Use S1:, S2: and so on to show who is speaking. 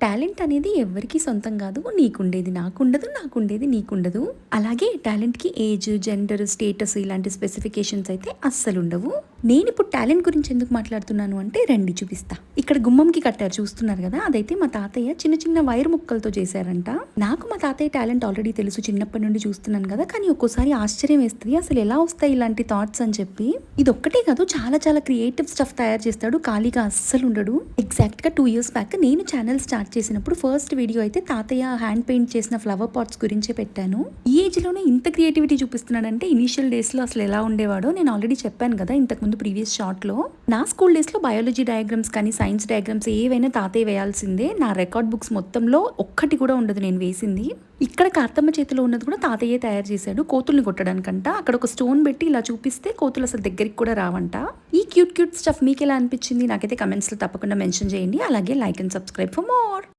S1: Talent అనేది ఎవరికీ సొంతం కాదు. నీకుండేది నాకుండదు, నాకుండేది నీకుండదు. అలాగే టాలెంట్‌కి ఏజ్, జెండర్, స్టేటస్ ఇలాంటి స్పెసిఫికేషన్స్ అయితే అస్సలుండవు. నేనిప్పుడు టాలెంట్ గురించి ఎందుకు మాట్లాడుతున్నాను అంటే రండి చూపిస్తా. ఇక్కడ గుమ్మంకి కట్టారు చూస్తున్నారు కదా! అదైతే మా తాతయ్య చిన్న చిన్న వైర్ ముక్కలతో చేశారంట. నాకు మా తాతయ్య టాలెంట్ ఆల్రెడీ తెలుసు, చిన్నప్పటి నుండి చూస్తున్నాను కదా! కానీ ఒక్కోసారి ఆశ్చర్యం వేస్తది. అసలు ఎలా వస్తాయి ఇలాంటి థాట్స్ అని చెప్పి. ఇదొక్కటే కాదు, చాలా చాలా క్రియేటివ్ స్టఫ్ తయారు చేస్తాడు. ఖాళీగా అస్సలు ఉండడు. ఎగ్జాక్ట్‌గా 2 ఇయర్స్ బ్యాక్ నేను ఛానల్ స్టార్ట్ చేసినప్పుడు ఫస్ట్ వీడియో అయితే తాతయ్య హ్యాండ్ పెయింట్ చేసిన ఫ్లవర్ పాట్స్ గురించే పెట్టాను. ఈ ఏజ్‌లోనే ఇంత క్రియేటివిటీ చూపిస్తున్నాడంటే ఇనీషియల్ డేస్‌లో అసలు ఎలా ఉండేవాడో నేను ఆల్రెడీ చెప్పాను కదా ఇంతకుముందు ప్రీవియస్ షార్ట్‌లో. నా స్కూల్ డేస్‌లో బయాలజీ డయాగ్రామ్స్ కానీ సైన్స్ డయాగ్రామ్స్ ఏవైనా తాతయ్య వేయాల్సిందే. నా రికార్డ్ బుక్స్ మొత్తంలో ఒక్కటి కూడా ఉండదు నేను వేసింది. ఇక్కడ కార్తమ్మ చేతిలో ఉన్నది కూడా తాతయ్యే తయారు చేశాడు, కోతుల్ని కొట్టడానికంట. అక్కడ ఒక స్టోన్ పెట్టి ఇలా చూపిస్తే కోతులు అసలు దగ్గరికి కూడా రావంట. ఈ క్యూట్ క్యూట్ స్టఫ్ మీకు ఎలా అనిపించింది నాకైతే కమెంట్స్లో తప్పకుండా మెన్షన్ చేయండి. అలాగే like and subscribe for more.